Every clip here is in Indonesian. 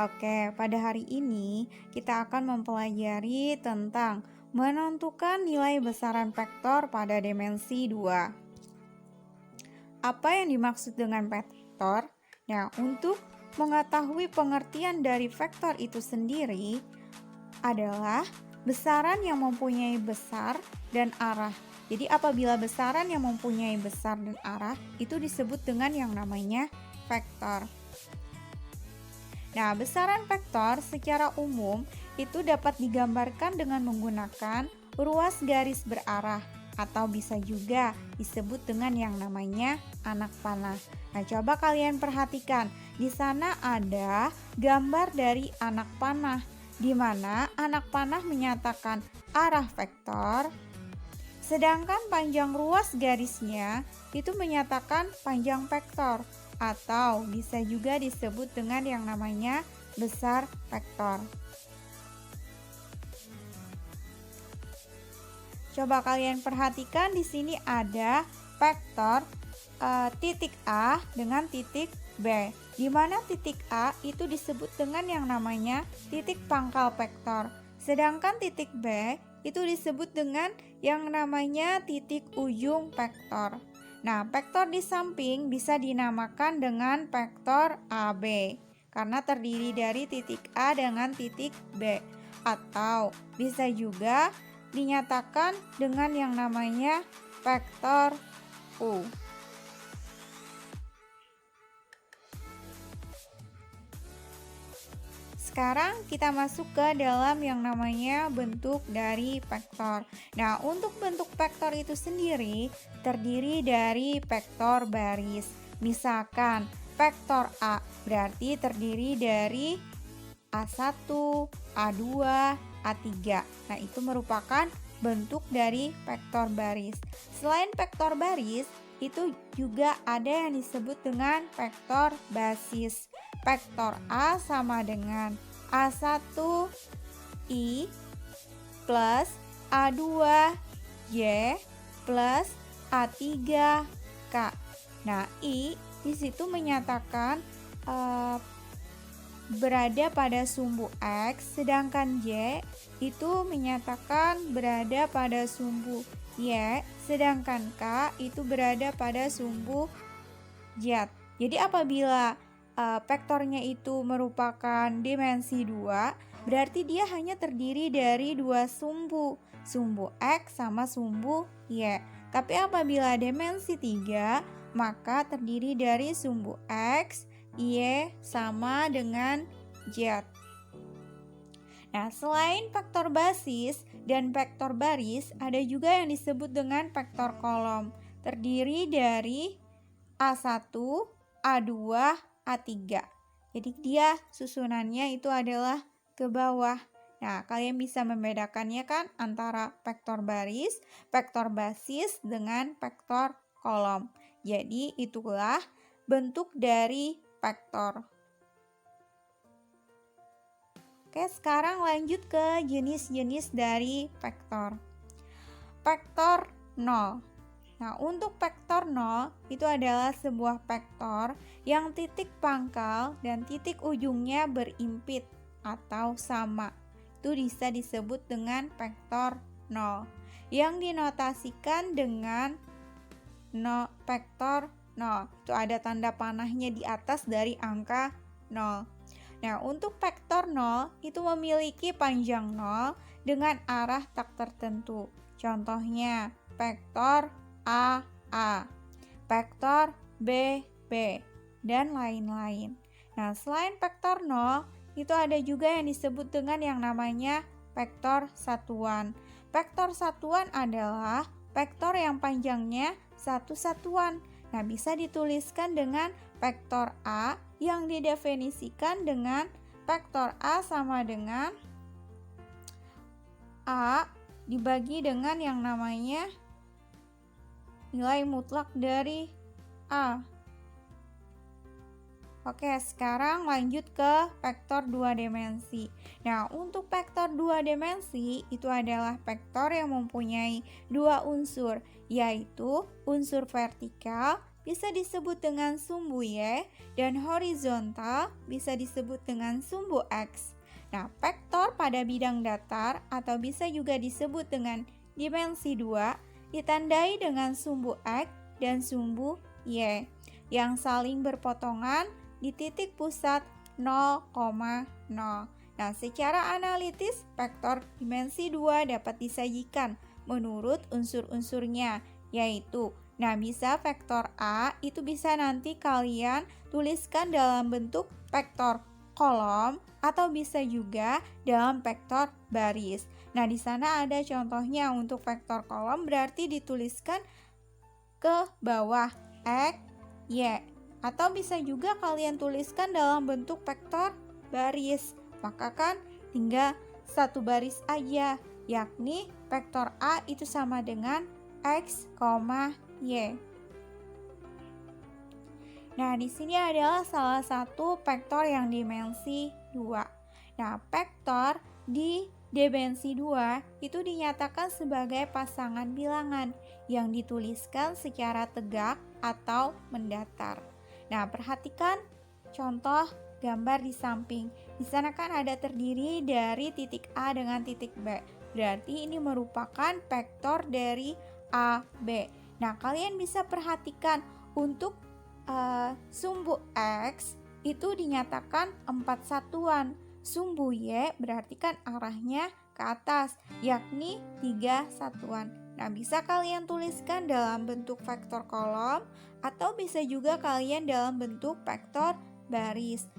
Oke, pada hari ini kita akan mempelajari tentang menentukan nilai besaran vektor pada dimensi 2. Apa yang dimaksud dengan vektor? Nah, untuk mengetahui pengertian dari vektor itu sendiri adalah besaran yang mempunyai besar dan arah. Jadi apabila besaran yang mempunyai besar dan arah itu disebut dengan yang namanya vektor. Nah, besaran vektor secara umum itu dapat digambarkan dengan menggunakan ruas garis berarah atau bisa juga disebut dengan yang namanya anak panah. Nah, coba kalian perhatikan, di sana ada gambar dari anak panah, di mana anak panah menyatakan arah vektor, sedangkan panjang ruas garisnya itu menyatakan panjang vektor atau bisa juga disebut dengan yang namanya besar vektor. Coba kalian perhatikan di sini ada vektor titik A dengan titik B, di mana titik A itu disebut dengan yang namanya titik pangkal vektor, sedangkan titik B itu disebut dengan yang namanya titik ujung vektor. Nah, vektor di samping bisa dinamakan dengan vektor AB karena terdiri dari titik A dengan titik B, atau bisa juga dinyatakan dengan yang namanya vektor U. Sekarang kita masuk ke dalam yang namanya bentuk dari vektor. Nah, untuk bentuk vektor itu sendiri terdiri dari vektor baris. Misalkan vektor A berarti terdiri dari A1, A2, A3. Nah, itu merupakan bentuk dari vektor baris. Selain vektor baris, itu juga ada yang disebut dengan vektor basis. Vektor A sama dengan A1I plus A2Y plus A3K. Nah, I di situ menyatakan berada pada sumbu X, sedangkan Y itu menyatakan berada pada sumbu Y, sedangkan K itu berada pada sumbu Z. Jadi apabila vektornya itu merupakan dimensi 2, berarti dia hanya terdiri dari dua sumbu X sama sumbu Y. Tapi apabila dimensi 3, maka terdiri dari sumbu X, Y sama dengan Z. Nah, selain vektor basis dan vektor baris, ada juga yang disebut dengan vektor kolom. Terdiri dari A1, A2, A3. Jadi dia susunannya itu adalah ke bawah. Nah, kalian bisa membedakannya kan antara vektor baris, vektor basis dengan vektor kolom. Jadi itulah bentuk dari vektor. Oke, sekarang lanjut ke jenis-jenis dari vektor. Vektor 0. Nah, untuk vektor 0 itu adalah sebuah vektor yang titik pangkal dan titik ujungnya berimpit atau sama. Itu bisa disebut dengan vektor 0 yang dinotasikan dengan vektor 0. Itu ada tanda panahnya di atas dari angka 0. Nah, untuk vektor 0 itu memiliki panjang 0 dengan arah tak tertentu. Contohnya, vektor A, vektor B, dan lain-lain. Nah, selain vektor 0, itu ada juga yang disebut dengan yang namanya vektor satuan. Vektor satuan adalah vektor yang panjangnya satu satuan. Nah, bisa dituliskan dengan vektor A yang didefinisikan dengan vektor A sama dengan A dibagi dengan yang namanya nilai mutlak dari A. Oke, sekarang lanjut ke vektor 2 dimensi. Nah, untuk vektor 2 dimensi itu adalah vektor yang mempunyai dua unsur, yaitu unsur vertikal bisa disebut dengan sumbu Y, dan horizontal bisa disebut dengan sumbu X. Nah, vektor pada bidang datar atau bisa juga disebut dengan dimensi 2 ditandai dengan sumbu X dan sumbu Y yang saling berpotongan di titik pusat 0,0. Nah, secara analitis, vektor dimensi 2 dapat disajikan menurut unsur-unsurnya, yaitu bisa vektor A itu bisa nanti kalian tuliskan dalam bentuk vektor kolom atau bisa juga dalam vektor baris. Nah, di sana ada contohnya untuk vektor kolom berarti dituliskan ke bawah X, Y. Atau bisa juga kalian tuliskan dalam bentuk vektor baris. Maka kan tinggal satu baris aja, yakni vektor A itu sama dengan X, Y. Nah, di sini adalah salah satu vektor yang dimensi 2. Nah, vektor di dimensi 2 itu dinyatakan sebagai pasangan bilangan yang dituliskan secara tegak atau mendatar. Nah, perhatikan contoh gambar di samping. Di sana kan ada terdiri dari titik A dengan titik B. Berarti ini merupakan vektor dari A, B. Nah, kalian bisa perhatikan untuk sumbu X itu dinyatakan 4 satuan. Sumbu Y berarti kan arahnya ke atas, yakni 3 satuan. Nah, bisa kalian tuliskan dalam bentuk vektor kolom atau bisa juga kalian dalam bentuk vektor baris.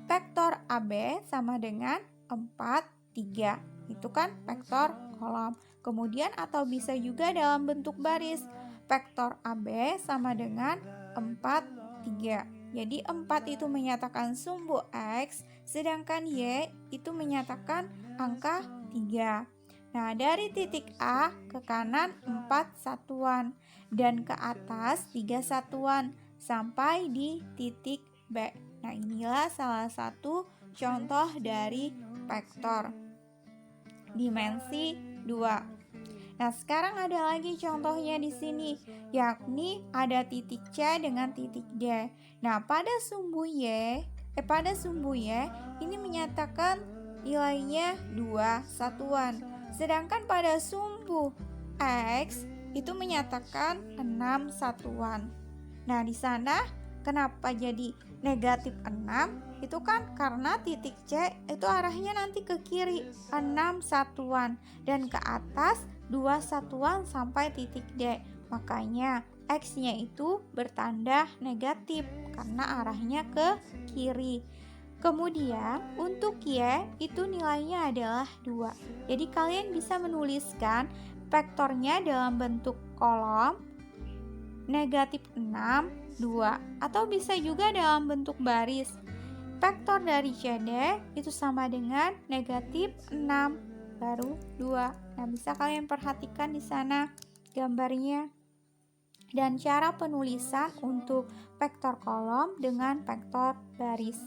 Vektor AB sama dengan 4, 3. Itu kan vektor kolom. Kemudian atau bisa juga dalam bentuk baris. Vektor AB sama dengan 4, 3. Jadi 4 itu menyatakan sumbu X, sedangkan Y itu menyatakan angka 3. Nah, dari titik A ke kanan 4 satuan dan ke atas 3 satuan sampai di titik B. Nah, inilah salah satu contoh dari vektor dimensi 2. Nah, sekarang ada lagi contohnya di sini, yakni ada titik C dengan titik D. Nah, pada sumbu Y ini menyatakan nilainya 2 satuan. Sedangkan pada sumbu X itu menyatakan 6 satuan. Nah, di sana kenapa jadi negatif 6? Itu kan karena titik C itu arahnya nanti ke kiri 6 satuan dan ke atas 2 satuan sampai titik D. Makanya X-nya itu bertanda negatif karena arahnya ke kiri. Kemudian untuk Y itu nilainya adalah 2. Jadi kalian bisa menuliskan vektornya dalam bentuk kolom negatif 6, 2. Atau bisa juga dalam bentuk baris. Vektor dari CD itu sama dengan negatif 6 baru 2. Nah, bisa kalian perhatikan di sana gambarnya dan cara penulisan untuk vektor kolom dengan vektor baris.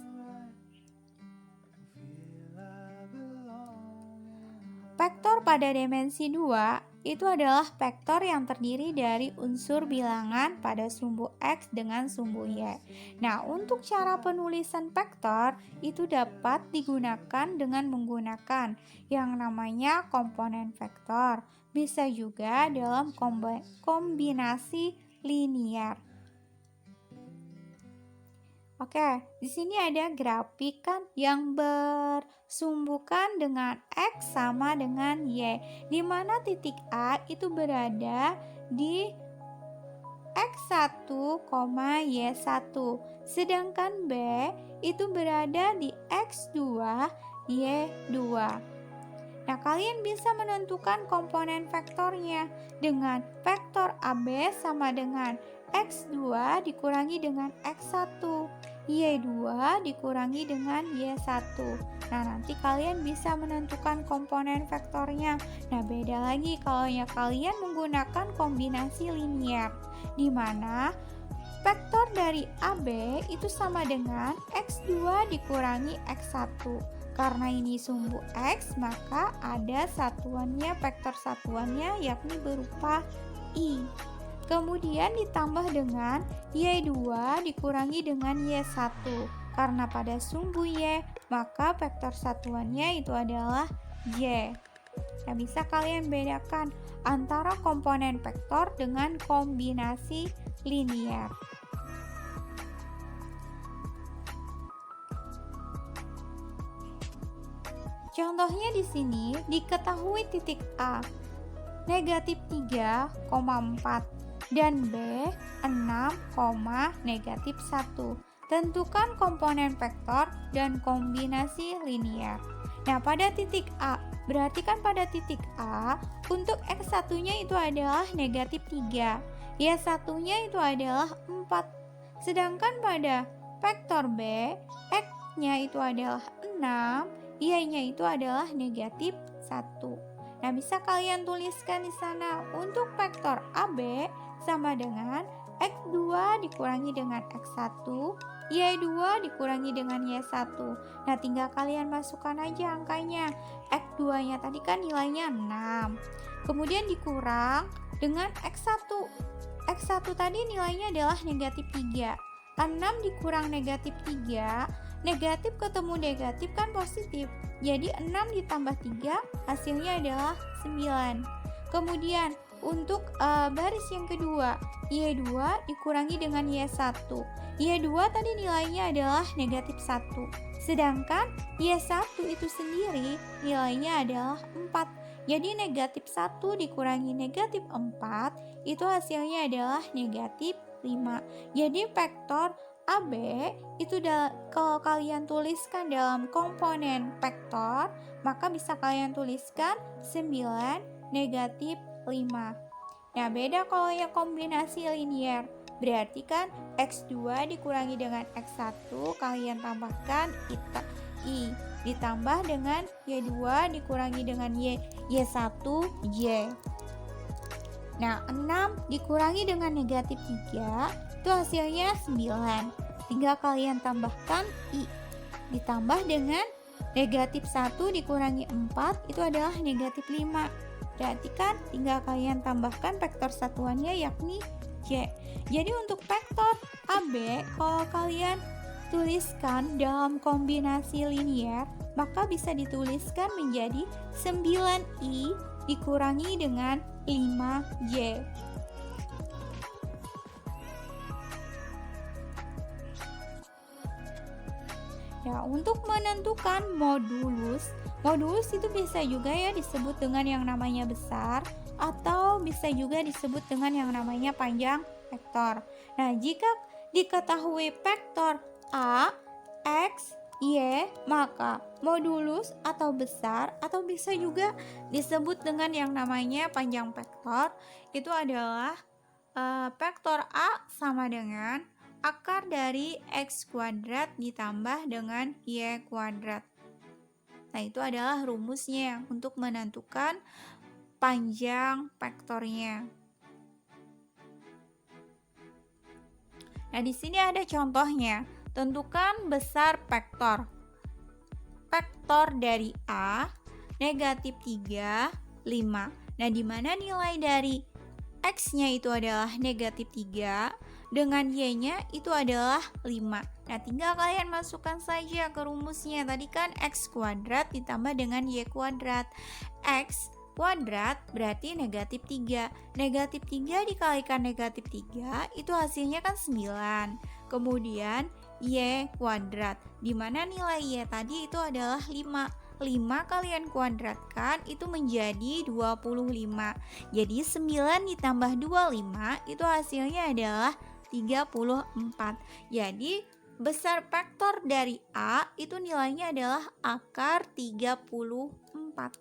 Vektor pada dimensi 2 itu adalah vektor yang terdiri dari unsur bilangan pada sumbu X dengan sumbu Y. Nah, untuk cara penulisan vektor itu dapat digunakan dengan menggunakan yang namanya komponen vektor. Bisa juga dalam kombinasi linear. Oke, di sini ada grafik kan yang bersumbukan dengan X sama dengan Y, di mana titik A itu berada di X1, Y1, sedangkan B itu berada di X2, Y2. Nah, kalian bisa menentukan komponen vektornya dengan vektor AB sama dengan X2 dikurangi dengan X1, Y2 dikurangi dengan Y1. Nah, nanti kalian bisa menentukan komponen vektornya. Nah, beda lagi kalau kalian menggunakan kombinasi linear, di mana vektor dari AB itu sama dengan X2 dikurangi X1. Karena ini sumbu X, maka ada satuannya, vektor satuannya yakni berupa I. Kemudian ditambah dengan Y2 dikurangi dengan Y1. Karena pada sumbu Y, maka vektor satuannya itu adalah Y. Nah, bisa kalian bedakan antara komponen vektor dengan kombinasi linier. Contohnya di sini diketahui titik A negatif 3,4 dan B 6, negatif 1. Tentukan komponen vektor dan kombinasi linier. Nah, pada titik A, berarti kan pada titik A, untuk X1-nya itu adalah negatif 3, Y1-nya itu adalah 4. Sedangkan pada vektor B, X-nya itu adalah 6, Y-nya itu adalah negatif 1. Nah, bisa kalian tuliskan di sana untuk vektor AB sama dengan X2 dikurangi dengan X1, Y2 dikurangi dengan Y1. Nah, tinggal kalian masukkan aja angkanya. X2-nya tadi kan nilainya 6. Kemudian dikurang dengan X1. X1 tadi nilainya adalah negatif 3. 6 dikurang negatif 3, negatif ketemu negatif kan positif. Jadi 6 ditambah 3 hasilnya adalah 9. Kemudian untuk baris yang kedua, Y2 dikurangi dengan Y1. Y2 tadi nilainya adalah negatif 1. Sedangkan Y1 itu sendiri nilainya adalah 4. Jadi negatif 1 dikurangi negatif 4 itu hasilnya adalah negatif 5. Jadi vektor AB itu kalau kalian tuliskan dalam komponen vektor, maka bisa kalian tuliskan 9 negatif 5. Nah, beda kalau yang kombinasi linier. Berarti kan X2 dikurangi dengan X1, kalian tambahkan I ditambah dengan Y2 dikurangi dengan Y1, Y. Nah, 6 dikurangi dengan negatif 3 itu hasilnya 9. Tinggal kalian tambahkan I ditambah dengan negatif 1 dikurangi 4 itu adalah negatif 5. Berarti kan tinggal kalian tambahkan vektor satuannya yakni Y. Jadi untuk vektor AB kalau kalian tuliskan dalam kombinasi linier, maka bisa dituliskan menjadi 9I dikurangi dengan 5Y. Ya, untuk menentukan modulus itu bisa juga ya disebut dengan yang namanya besar atau bisa juga disebut dengan yang namanya panjang vektor. Nah, jika diketahui vektor A, X, Y, maka modulus atau besar atau bisa juga disebut dengan yang namanya panjang vektor itu adalah vektor A sama dengan akar dari X kuadrat ditambah dengan Y kuadrat. Nah, itu adalah rumusnya untuk menentukan panjang vektornya. Nah, di sini ada contohnya. Tentukan besar vektor. Vektor dari A negatif 3, 5. Nah, di mana nilai dari X-nya itu adalah negatif 3, dengan Y-nya itu adalah 5. Nah, tinggal kalian masukkan saja ke rumusnya. Tadi kan X kuadrat ditambah dengan Y kuadrat. X kuadrat berarti negatif 3. Negatif 3 dikalikan negatif 3 itu hasilnya kan 9. Kemudian Y kuadrat, dimana nilai Y tadi itu adalah 5. 5 kalian kuadratkan itu menjadi 25. Jadi 9 ditambah 25 itu hasilnya adalah 34. Jadi besar vektor dari A itu nilainya adalah akar 34.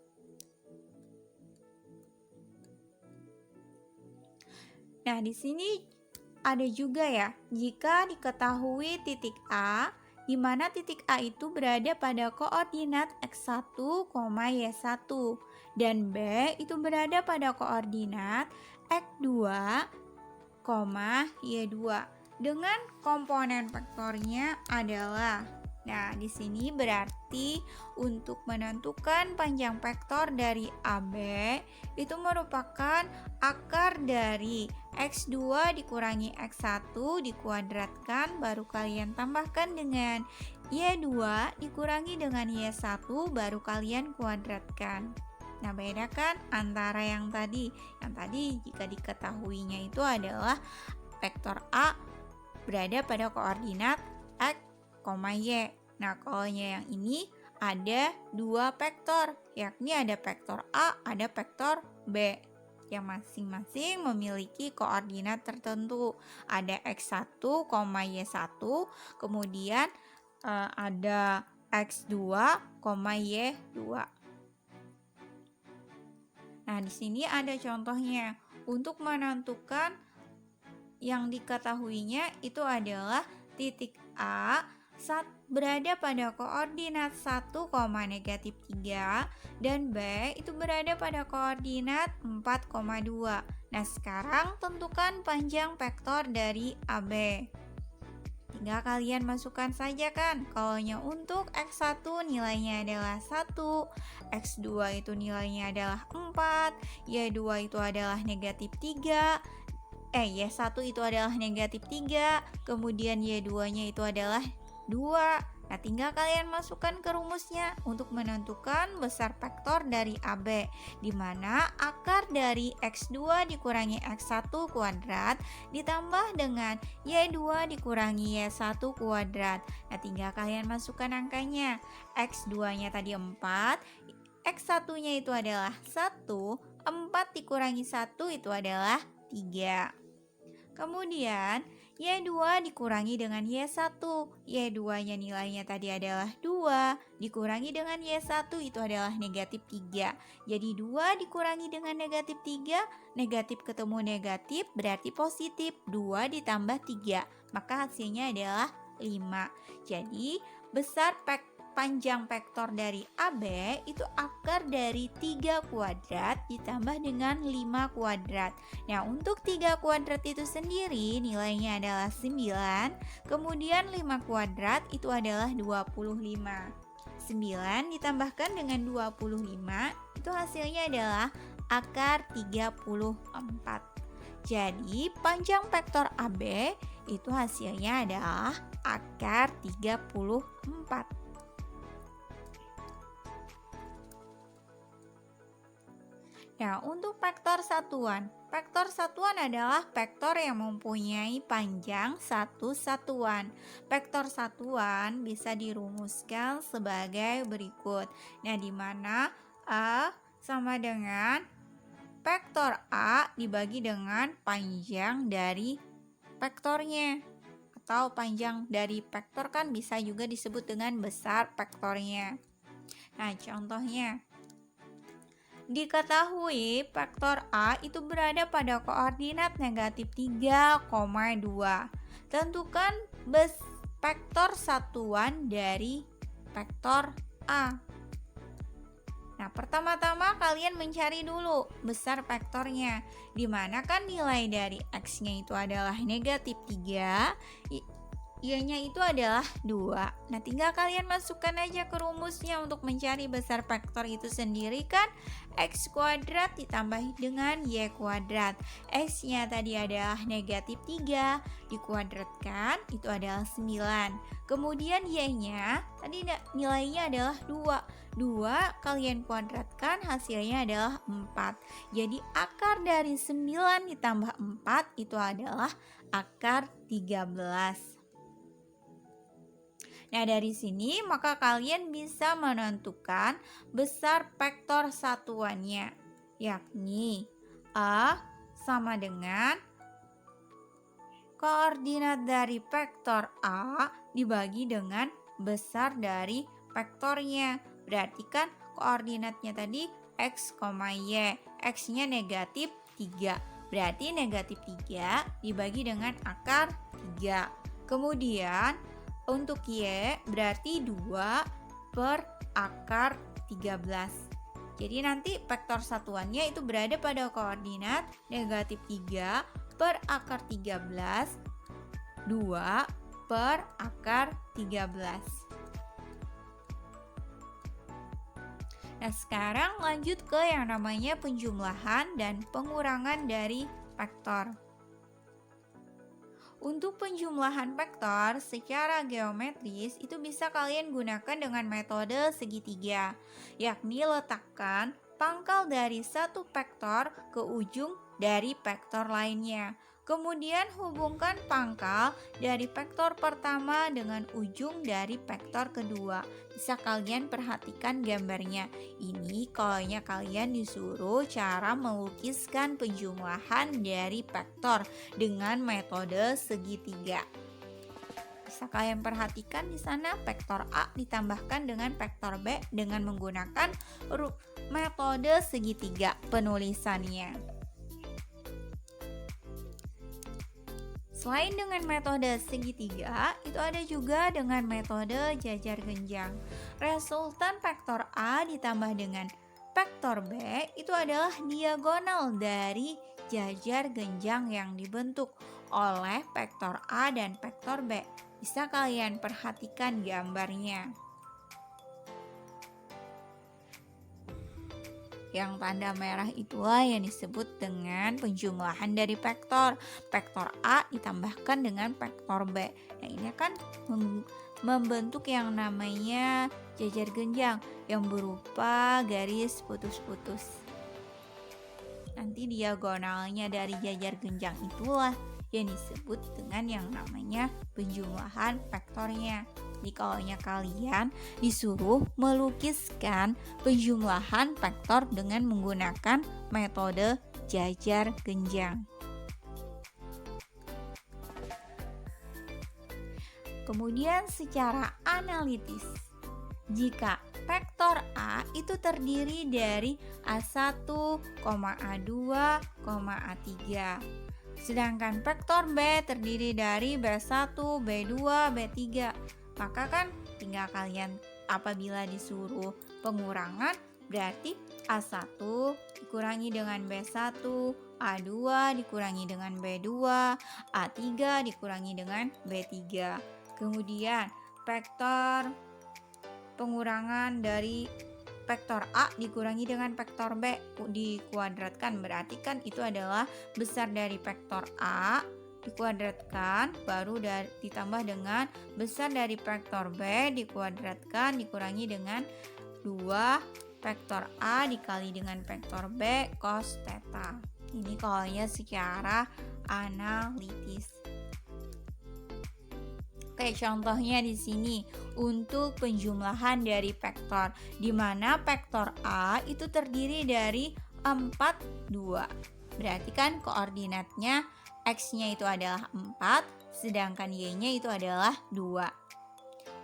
Nah, di sini ada juga ya, jika diketahui titik A, di mana titik A itu berada pada koordinat X1, Y1 dan B itu berada pada koordinat X2, Y2 dengan komponen vektornya adalah. Nah, di sini berarti untuk menentukan panjang vektor dari AB itu merupakan akar dari X2 dikurangi X1 dikuadratkan, baru kalian tambahkan dengan Y2 dikurangi dengan Y1, baru kalian kuadratkan. Nah, bedakan antara yang tadi. Yang tadi jika diketahuinya itu adalah vektor A berada pada koordinat X, Y. Nah, kalau yang ini ada dua vektor, yakni ada vektor A, ada vektor B, yang masing-masing memiliki koordinat tertentu. Ada X1, Y1, kemudian ada X2, Y2. Nah, di sini ada contohnya. Untuk menentukan yang diketahuinya itu adalah titik A berada pada koordinat 1, -3 dan B itu berada pada koordinat 4,2. Nah, sekarang tentukan panjang vektor dari AB. Tinggal kalian masukkan saja kan. Kalau untuk X1 nilainya adalah 1, X2 itu nilainya adalah 4, Y2 itu adalah -3, Y1 itu adalah -3, kemudian Y2-nya itu adalah 2. Nah, tinggal kalian masukkan ke rumusnya untuk menentukan besar vektor dari AB, di mana akar dari X2 dikurangi X1 kuadrat ditambah dengan Y2 dikurangi Y1 kuadrat. Nah, tinggal kalian masukkan angkanya. X2-nya tadi 4, X1-nya itu adalah 1, 4 dikurangi 1 itu adalah 3. Kemudian Y2 dikurangi dengan Y1. Y2-nya nilainya tadi adalah 2, dikurangi dengan Y1 itu adalah -3. Jadi 2 dikurangi dengan -3, negatif ketemu negatif berarti positif. 2 ditambah 3, maka hasilnya adalah 5. Jadi besar panjang vektor dari AB itu akar dari 3 kuadrat ditambah dengan 5 kuadrat. Nah, untuk 3 kuadrat itu sendiri nilainya adalah 9, kemudian 5 kuadrat itu adalah 25. 9 ditambahkan dengan 25 itu hasilnya adalah akar 34. Jadi panjang vektor AB itu hasilnya adalah akar 34. Nah, untuk vektor satuan. Vektor satuan adalah vektor yang mempunyai panjang satu satuan. Vektor satuan bisa dirumuskan sebagai berikut. Nah, di mana A sama dengan vektor A dibagi dengan panjang dari vektornya. Atau panjang dari vektor kan bisa juga disebut dengan besar vektornya. Nah, contohnya. Diketahui vektor A itu berada pada koordinat -3,2. Tentukan vektor satuan dari vektor A. Nah, pertama-tama kalian mencari dulu besar vektornya. Dimana kan nilai dari X-nya itu adalah -3, Y-nya itu adalah 2. Nah, tinggal kalian masukkan aja ke rumusnya untuk mencari besar vektor itu sendiri kan. X kuadrat ditambah dengan Y kuadrat. X-nya tadi adalah -3, dikuadratkan itu adalah 9. Kemudian Y-nya tadi nilainya adalah 2. 2 kalian kuadratkan hasilnya adalah 4. Jadi akar dari 9 ditambah 4 itu adalah akar 13. Nah, dari sini maka kalian bisa menentukan besar vektor satuannya, yakni A sama dengan koordinat dari vektor A dibagi dengan besar dari vektornya. Berarti kan koordinatnya tadi X, Y. X-nya -3. Berarti -3 dibagi dengan akar 3. Kemudian untuk Y berarti 2 per akar 13. Jadi nanti vektor satuannya itu berada pada koordinat -3 per akar 13, 2 per akar 13. Nah, sekarang lanjut ke yang namanya penjumlahan dan pengurangan dari vektor. Untuk penjumlahan vektor secara geometris itu bisa kalian gunakan dengan metode segitiga, yakni letakkan pangkal dari satu vektor ke ujung dari vektor lainnya. Kemudian hubungkan pangkal dari vektor pertama dengan ujung dari vektor kedua. Bisa kalian perhatikan gambarnya. Ini kalau kalian disuruh cara melukiskan penjumlahan dari vektor dengan metode segitiga. Bisa kalian perhatikan di sana vektor A ditambahkan dengan vektor B dengan menggunakan metode segitiga penulisannya. Selain dengan metode segitiga, itu ada juga dengan metode jajar genjang. Resultan vektor A ditambah dengan vektor B itu adalah diagonal dari jajar genjang yang dibentuk oleh vektor A dan vektor B. Bisa kalian perhatikan gambarnya. Yang tanda merah itulah yang disebut dengan penjumlahan dari vektor. Vektor A ditambahkan dengan vektor B. Nah, ini akan membentuk yang namanya jajar genjang yang berupa garis putus-putus. Nanti diagonalnya dari jajar genjang itulah yang disebut dengan yang namanya penjumlahan vektornya. Jadi kalau kalian disuruh melukiskan penjumlahan vektor dengan menggunakan metode jajar genjang. Kemudian secara analitis, jika vektor A itu terdiri dari A1, A2, A3, sedangkan vektor B terdiri dari B1, B2, B3, maka kan tinggal kalian apabila disuruh pengurangan berarti A1 dikurangi dengan B1, A2 dikurangi dengan B2, A3 dikurangi dengan B3. Kemudian vektor pengurangan dari vektor A dikurangi dengan vektor B dikuadratkan, berarti kan itu adalah besar dari vektor A dikuadratkan baru ditambah dengan besar dari vektor B dikuadratkan dikurangi dengan 2 vektor A dikali dengan vektor B cos theta. Ini kalau secara analitis. Oke, contohnya di sini untuk penjumlahan dari vektor, di mana vektor A itu terdiri dari 4, 2. Berarti kan koordinatnya X-nya itu adalah 4, sedangkan Y-nya itu adalah 2.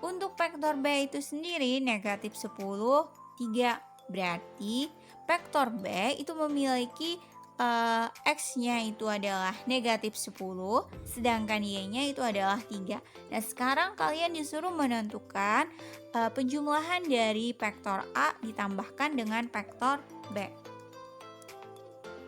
Untuk vektor B itu sendiri negatif 10, 3. Berarti vektor B itu memiliki X-nya itu adalah negatif 10, sedangkan Y-nya itu adalah 3. Nah, sekarang kalian disuruh menentukan penjumlahan dari vektor A ditambahkan dengan vektor B.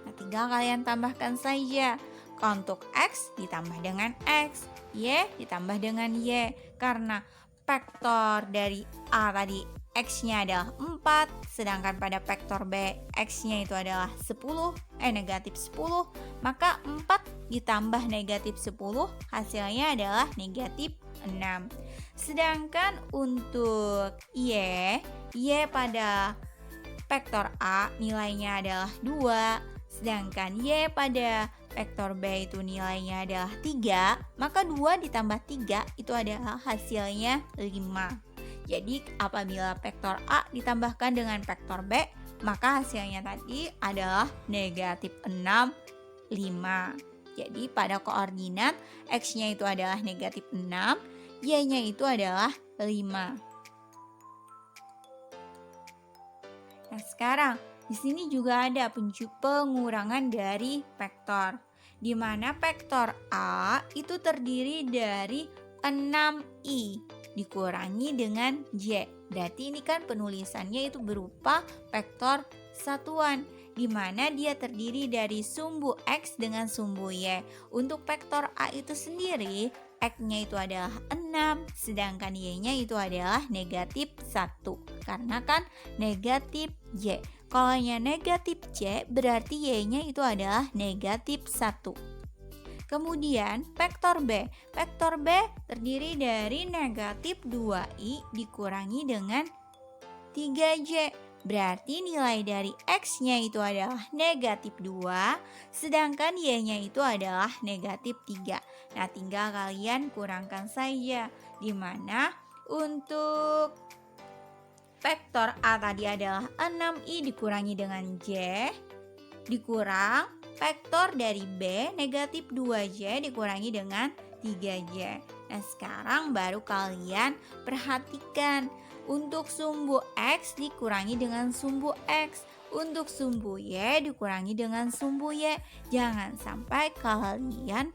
Nah, tinggal kalian tambahkan saja. Untuk X ditambah dengan X, Y ditambah dengan Y. Karena vektor dari A tadi X-nya adalah 4, sedangkan pada vektor B X-nya itu adalah negatif 10, maka 4 ditambah negatif 10 hasilnya adalah negatif 6. Sedangkan untuk Y pada vektor A nilainya adalah 2, sedangkan Y pada vektor B itu nilainya adalah 3, maka 2 ditambah 3 itu adalah hasilnya 5. Jadi apabila vektor A ditambahkan dengan vektor B, maka hasilnya tadi adalah negatif 6, 5. Jadi pada koordinat X-nya itu adalah negatif 6, Y-nya itu adalah 5. Nah, sekarang di sini juga ada pengurangan dari vektor, di mana vektor A itu terdiri dari 6i dikurangi dengan Y. Berarti ini kan penulisannya itu berupa vektor satuan, di mana dia terdiri dari sumbu X dengan sumbu Y. Untuk vektor A itu sendiri, X-nya itu adalah 6, sedangkan Y-nya itu adalah negatif 1. Karena kan negatif Y. Kalau negatif Y, berarti Y-nya itu adalah negatif 1. Kemudian vektor B. Vektor B terdiri dari negatif 2i dikurangi dengan 3j. Berarti nilai dari x-nya itu adalah negatif 2, sedangkan y-nya itu adalah negatif 3. Nah, tinggal kalian kurangkan saja. Dimana untuk vektor A tadi adalah 6i dikurangi dengan j, dikurang vektor dari B negatif 2j dikurangi dengan 3j. Nah, sekarang baru kalian perhatikan. Untuk sumbu X dikurangi dengan sumbu X. Untuk sumbu Y dikurangi dengan sumbu Y. Jangan sampai kalian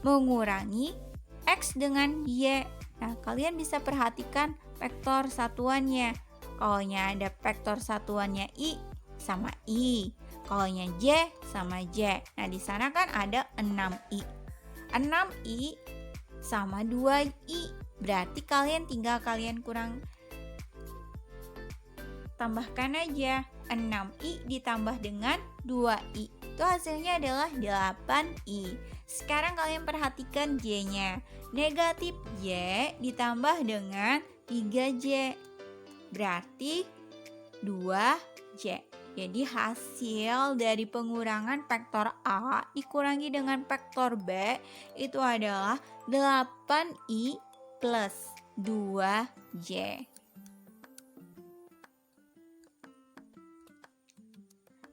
mengurangi X dengan Y. Nah, kalian bisa perhatikan vektor satuannya. Kalau ada vektor satuannya I sama I. Kalau J sama J. Nah, di sana kan ada 6I. 6I sama 2I. Berarti tinggal kalian tambahkan aja 6i ditambah dengan 2i. Itu hasilnya adalah 8i. Sekarang kalian perhatikan j-nya. Negatif y ditambah dengan 3j. Berarti 2j. Jadi hasil dari pengurangan vektor A dikurangi dengan vektor B itu adalah 8i plus 2j.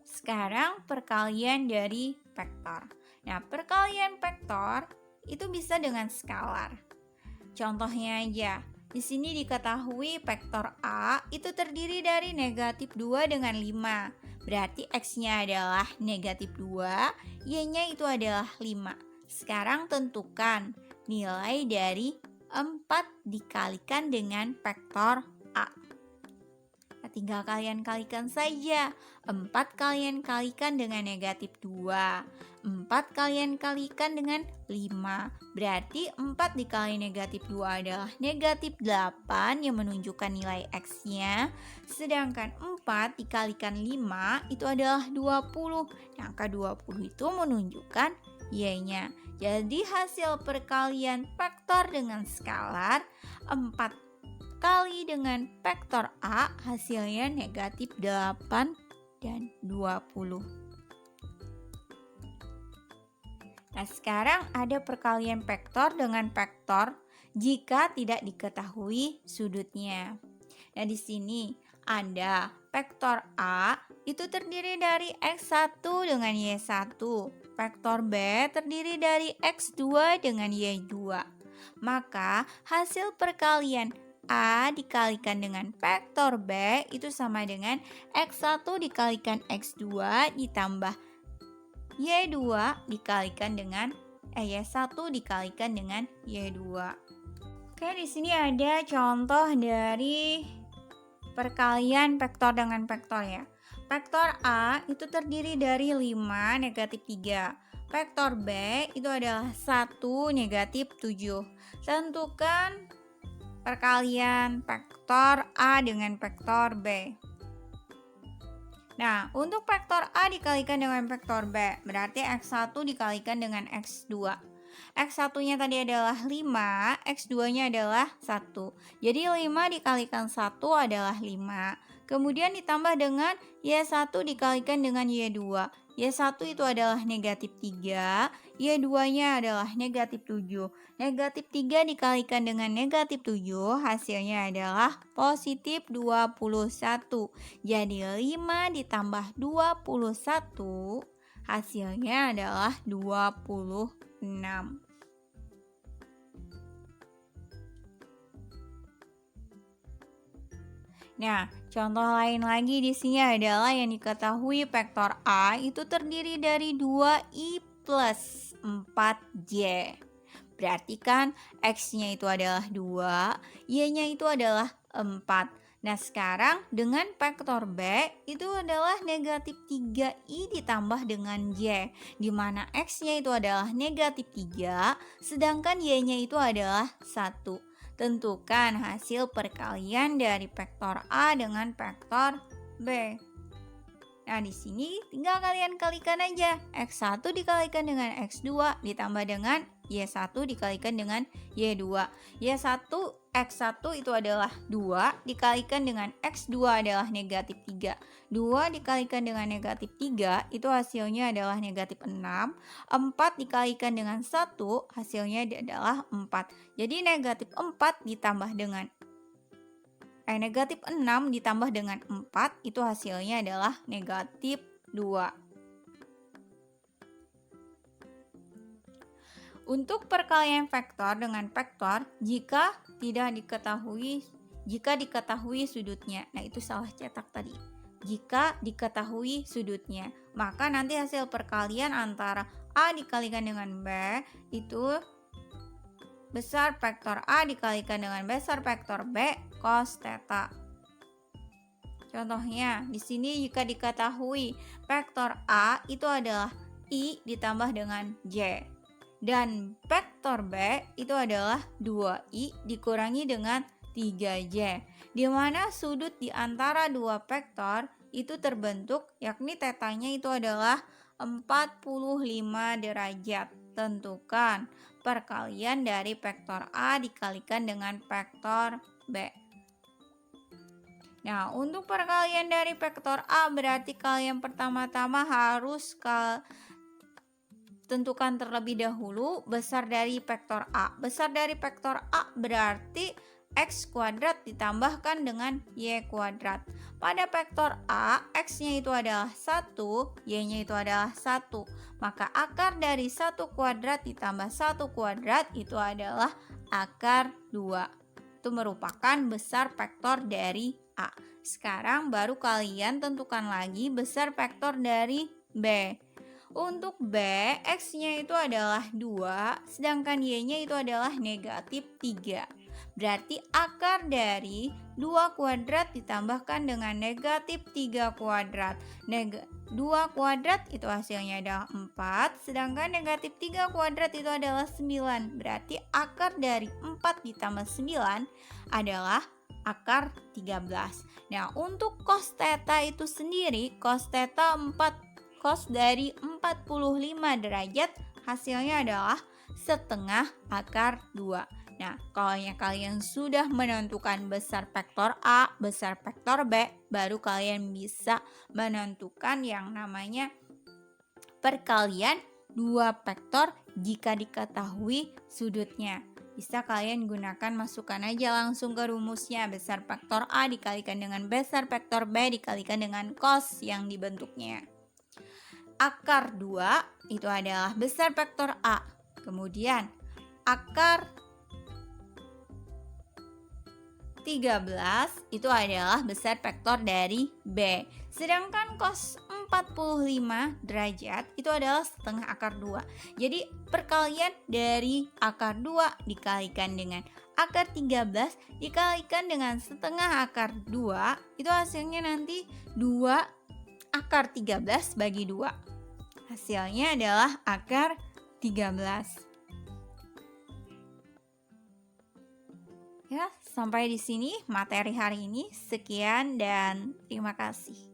Sekarang perkalian dari vektor. Nah, perkalian vektor itu bisa dengan skalar. Contohnya aja, di sini diketahui vektor A itu terdiri dari negatif 2 dengan 5. Berarti X-nya adalah negatif 2, Y-nya itu adalah 5. Sekarang tentukan nilai dari 4 dikalikan dengan vektor A. Nah, tinggal kalian kalikan saja. 4 kalian kalikan dengan negatif 2. 4 kalian kalikan dengan 5. Berarti 4 dikali negatif 2 adalah negatif 8 yang menunjukkan nilai X-nya. Sedangkan 4 dikalikan 5 itu adalah 20. Angka 20 itu menunjukkan Y-nya. Jadi hasil perkalian vektor dengan skalar 4 kali dengan vektor A hasilnya negatif 8 dan 20. Nah, sekarang ada perkalian vektor dengan vektor jika tidak diketahui sudutnya. Nah, di sini ada vektor A itu terdiri dari X1 dengan Y1. Vektor B terdiri dari X2 dengan Y2. Maka hasil perkalian A dikalikan dengan vektor B itu sama dengan X1 dikalikan X2 ditambah Y2 dikalikan dengan Y1 dikalikan dengan Y2. Oke, di sini ada contoh dari perkalian vektor dengan vektor ya. Vektor A itu terdiri dari 5 negatif 3. Vektor B itu adalah 1 negatif 7. Tentukan perkalian vektor A dengan vektor B. Nah, untuk vektor A dikalikan dengan vektor B, berarti X1 dikalikan dengan X2. X1-nya tadi adalah 5, X2-nya adalah 1. Jadi 5 dikalikan 1 adalah 5. Kemudian ditambah dengan Y1 dikalikan dengan Y2. Y1 itu adalah negatif 3, Y2-nya adalah negatif 7. Negatif 3 dikalikan dengan negatif 7, hasilnya adalah positif 21. Jadi 5 ditambah 21, hasilnya adalah 26. Nah, contoh lain lagi di sini adalah yang diketahui vektor A itu terdiri dari 2i plus 4j. Berarti kan X-nya itu adalah 2, Y-nya itu adalah 4. Nah, sekarang dengan vektor B itu adalah negatif 3i ditambah dengan Y, di mana X-nya itu adalah negatif 3, sedangkan Y-nya itu adalah 1. Tentukan hasil perkalian dari vektor A dengan vektor B. Nah, di sini tinggal kalian kalikan aja. X1 dikalikan dengan X2 ditambah dengan Y1 dikalikan dengan Y2. Y1, X1 itu adalah 2 dikalikan dengan X2 adalah negatif 3. 2 dikalikan dengan negatif 3 itu hasilnya adalah negatif 6. 4 dikalikan dengan 1 hasilnya adalah 4. Jadi negatif 4 ditambah dengan negatif 6 ditambah dengan 4 itu hasilnya adalah negatif 2. Untuk perkalian vektor dengan vektor jika diketahui sudutnya. Nah, itu salah cetak tadi. Jika diketahui sudutnya, maka nanti hasil perkalian antara A dikalikan dengan B itu besar vektor A dikalikan dengan besar vektor B cos theta. Contohnya, di sini jika diketahui vektor A itu adalah I ditambah dengan J. Dan vektor B itu adalah 2I dikurangi dengan 3J. Di mana sudut di antara dua vektor itu terbentuk, yakni tetanya itu adalah 45 derajat. Tentukan perkalian dari vektor A dikalikan dengan vektor B. Nah, untuk perkalian dari vektor A berarti kalian pertama-tama harus tentukan terlebih dahulu besar dari vektor A. Besar dari vektor A berarti X kuadrat ditambahkan dengan Y kuadrat. Pada vektor A, X-nya itu adalah 1, Y-nya itu adalah 1. Maka akar dari 1 kuadrat ditambah 1 kuadrat itu adalah akar 2. Itu merupakan besar vektor dari A. Sekarang baru kalian tentukan lagi besar vektor dari B. Untuk B, X-nya itu adalah 2, sedangkan Y-nya itu adalah negatif 3. Berarti akar dari 2 kuadrat ditambahkan dengan negatif 3 kuadrat. 2 kuadrat itu hasilnya adalah 4, sedangkan negatif 3 kuadrat itu adalah 9. Berarti akar dari 4 ditambah 9 adalah akar 13. Nah, untuk cos theta itu sendiri, cos theta cos dari 45 derajat hasilnya adalah setengah akar 2. Nah, kalau kalian sudah menentukan besar vektor A, besar vektor B, baru kalian bisa menentukan yang namanya perkalian dua vektor jika diketahui sudutnya. Bisa kalian gunakan, masukkan aja langsung ke rumusnya. Besar vektor A dikalikan dengan besar vektor B dikalikan dengan cos yang dibentuknya. Akar 2 itu adalah besar vektor A. Kemudian akar 13 itu adalah besar vektor dari B. Sedangkan cos 45 derajat itu adalah setengah akar 2. Jadi perkalian dari akar 2 dikalikan dengan akar 13 dikalikan dengan setengah akar 2 itu hasilnya nanti 2 akar 13 bagi 2. Hasilnya adalah akar 13. Ya, sampai di sini materi hari ini. Sekian dan terima kasih.